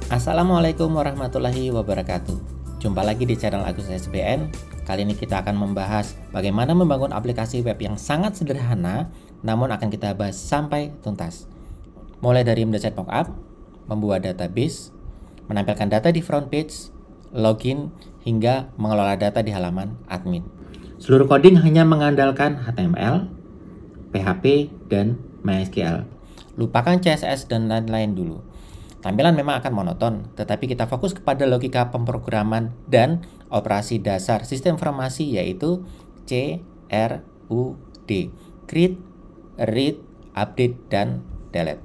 Assalamualaikum warahmatullahi wabarakatuh. Jumpa lagi di channel Agus SBN. Kali ini kita akan membahas bagaimana membangun aplikasi web yang sangat sederhana, namun akan kita bahas sampai tuntas. Mulai dari mendesain mockup, membuat database, menampilkan data di front page, login, hingga mengelola data di halaman admin. Seluruh coding hanya mengandalkan HTML, PHP, dan MySQL. Lupakan CSS dan lain-lain dulu. Tampilan memang akan monoton, tetapi kita fokus kepada logika pemrograman dan operasi dasar sistem informasi, yaitu CRUD, create, read, update, dan delete.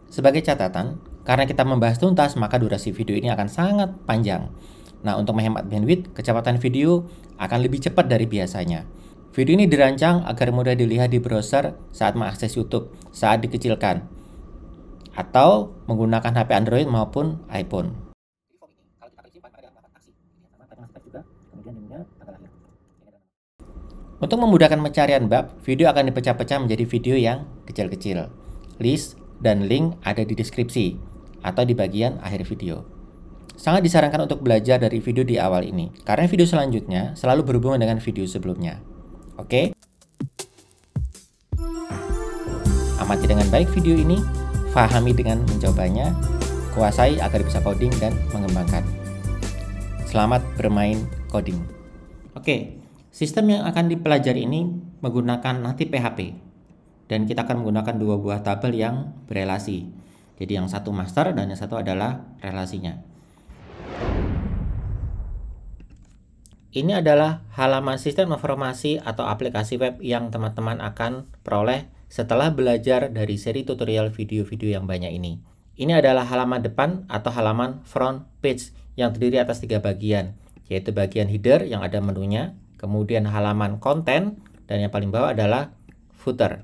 Sebagai catatan, karena kita membahas tuntas, maka durasi video ini akan sangat panjang. Nah, untuk menghemat bandwidth, kecepatan video akan lebih cepat dari biasanya. Video ini dirancang agar mudah dilihat di browser saat mengakses YouTube, saat dikecilkan, atau menggunakan HP Android maupun iPhone. Untuk memudahkan pencarian bab, video akan dipecah-pecah menjadi video yang kecil-kecil. List dan link ada di deskripsi atau di bagian akhir video. Sangat disarankan untuk belajar dari video di awal ini, karena video selanjutnya selalu berhubungan dengan video sebelumnya. Oke? Amati dengan baik video ini, pahami dengan mencobanya, kuasai agar bisa coding dan mengembangkan. Selamat bermain coding. Oke, sistem yang akan dipelajari ini menggunakan native PHP. Dan kita akan menggunakan dua buah tabel yang berelasi. Jadi yang satu master dan yang satu adalah relasinya. Ini adalah halaman sistem informasi atau aplikasi web yang teman-teman akan peroleh setelah belajar dari seri tutorial video-video yang banyak ini. Ini adalah halaman depan atau halaman front page yang terdiri atas 3 bagian, yaitu bagian header yang ada menunya, kemudian halaman konten, dan yang paling bawah adalah footer.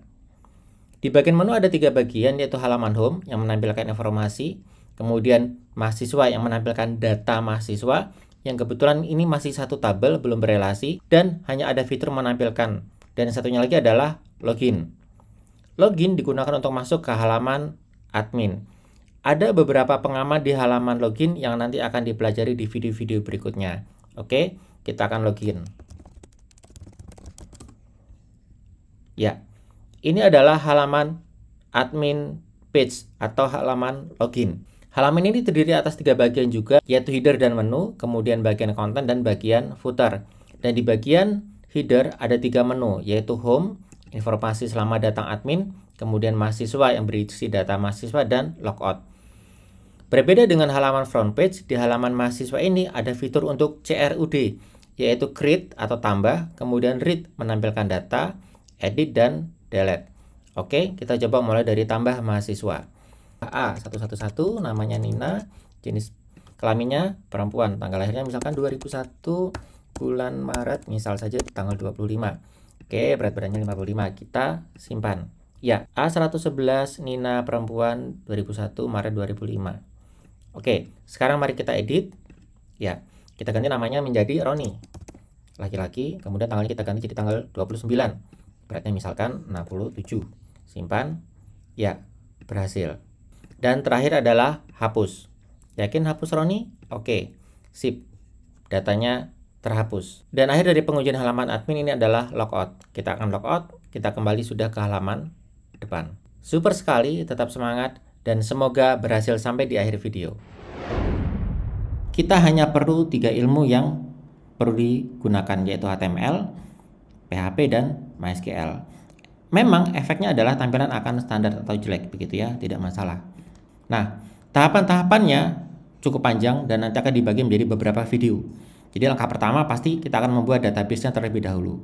Di bagian menu ada 3 bagian, yaitu halaman home yang menampilkan informasi, kemudian mahasiswa yang menampilkan data mahasiswa, yang kebetulan ini masih satu tabel belum berelasi dan hanya ada fitur menampilkan, dan satunya lagi adalah login. Login digunakan untuk masuk ke halaman admin. Ada beberapa pengaman di halaman login yang nanti akan dipelajari di video-video berikutnya. Oke, kita akan login. Ya, ini adalah halaman admin page atau halaman login. Halaman ini terdiri atas 3 bagian juga, yaitu header dan menu, kemudian bagian konten dan bagian footer. Dan di bagian header ada 3 menu, yaitu home, informasi selama datang admin, kemudian mahasiswa yang berisi data mahasiswa, dan logout. Berbeda dengan halaman front page, di halaman mahasiswa ini ada fitur untuk CRUD, yaitu create atau tambah, kemudian read menampilkan data, edit, dan delete. Oke, kita coba mulai dari tambah mahasiswa. A111, namanya Nina, jenis kelaminnya perempuan, tanggal lahirnya misalkan 2001, bulan Maret, misal saja tanggal 25. Oke, berat badannya 55. Kita simpan. Ya, A111 Nina perempuan 2001 Maret 2005. Oke, sekarang mari kita edit. Ya, kita ganti namanya menjadi Roni. Laki-laki, kemudian tanggalnya kita ganti jadi tanggal 29. Beratnya misalkan 67. Simpan. Ya, berhasil. Dan terakhir adalah hapus. Yakin hapus Roni? Oke, sip. Datanya terhapus. Dan akhir dari pengujian halaman admin ini adalah logout. Kita akan logout, kita kembali sudah ke halaman depan. Super sekali, tetap semangat, dan semoga berhasil sampai di akhir video. Kita hanya perlu 3 ilmu yang perlu digunakan, yaitu HTML, PHP, dan MySQL. Memang efeknya adalah tampilan akan standar atau jelek, begitu ya, tidak masalah. Nah, tahapan-tahapannya cukup panjang dan nanti akan dibagi menjadi beberapa video. Jadi langkah pertama pasti kita akan membuat database-nya terlebih dahulu.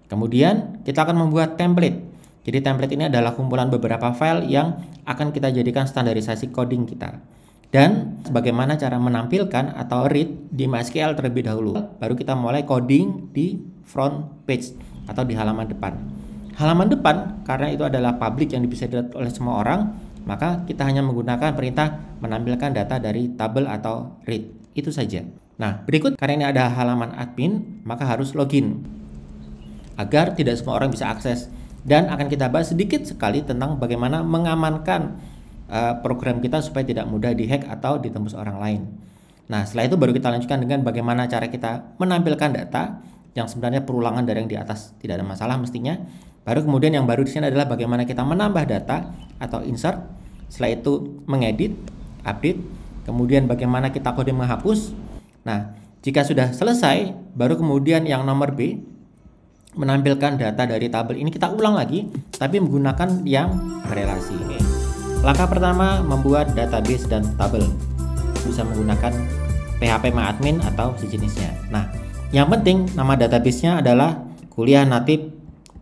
Kemudian kita akan membuat template. Jadi template ini adalah kumpulan beberapa file yang akan kita jadikan standarisasi coding kita. Dan bagaimana cara menampilkan atau read di MySQL terlebih dahulu. Baru kita mulai coding di front page atau di halaman depan. Halaman depan, karena itu adalah public yang bisa dilihat oleh semua orang, maka kita hanya menggunakan perintah menampilkan data dari tabel atau read. Itu saja. Nah, berikut karena ini ada halaman admin, maka harus login agar tidak semua orang bisa akses. Dan akan kita bahas sedikit sekali tentang bagaimana mengamankan program kita supaya tidak mudah dihack atau ditembus orang lain. Nah, setelah itu baru kita lanjutkan dengan bagaimana cara kita menampilkan data yang sebenarnya perulangan dari yang di atas, tidak ada masalah mestinya. Baru kemudian yang baru di sini adalah bagaimana kita menambah data atau insert. Setelah itu mengedit, update, kemudian bagaimana kita kode menghapus. Nah, jika sudah selesai, baru kemudian yang nomor B, menampilkan data dari tabel. Ini kita ulang lagi, tapi menggunakan yang berelasi. Langkah pertama, membuat database dan tabel. Bisa menggunakan PHP MyAdmin atau sejenisnya. Nah, yang penting nama database-nya adalah Kuliah Natif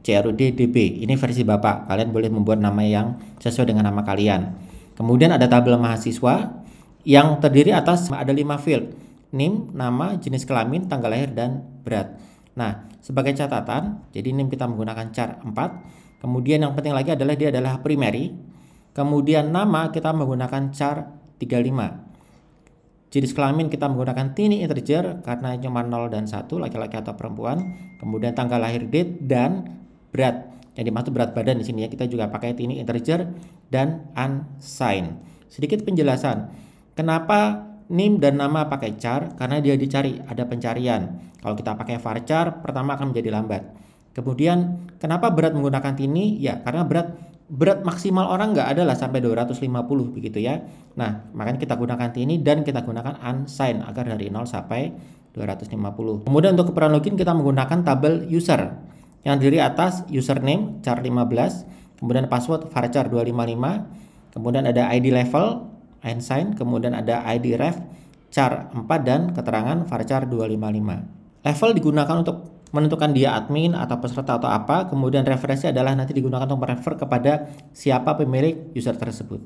CRUD DB. Ini versi Bapak. Kalian boleh membuat nama yang sesuai dengan nama kalian. Kemudian ada tabel mahasiswa yang terdiri atas ada 5 field. NIM, nama, jenis kelamin, tanggal lahir, dan berat. Nah, sebagai catatan, jadi NIM kita menggunakan char 4. Kemudian yang penting lagi adalah dia adalah primary. Kemudian nama kita menggunakan char 35. Jenis kelamin kita menggunakan tiny integer karena cuma 0 dan 1, laki-laki atau perempuan. Kemudian tanggal lahir date dan berat. Yang dimaksud berat badan di sini ya, kita juga pakai tiny integer dan unsigned. Sedikit penjelasan. Kenapa NIM dan nama pakai char? Karena dia dicari, ada pencarian. Kalau kita pakai varchar, pertama akan menjadi lambat. Kemudian kenapa berat menggunakan tiny? Ya, karena berat maksimal orang nggak adalah sampai 250 begitu ya. Nah, makanya kita gunakan tiny dan kita gunakan unsigned agar dari 0 sampai 250. Kemudian untuk keperan login kita menggunakan tabel user yang terdiri atas username char 15, kemudian password varchar 255, kemudian ada ID level unsigned, kemudian ada ID ref char 4 dan keterangan varchar 255. Level digunakan untuk menentukan dia admin atau peserta atau apa, kemudian referensi adalah nanti digunakan untuk merefer kepada siapa pemilik user tersebut.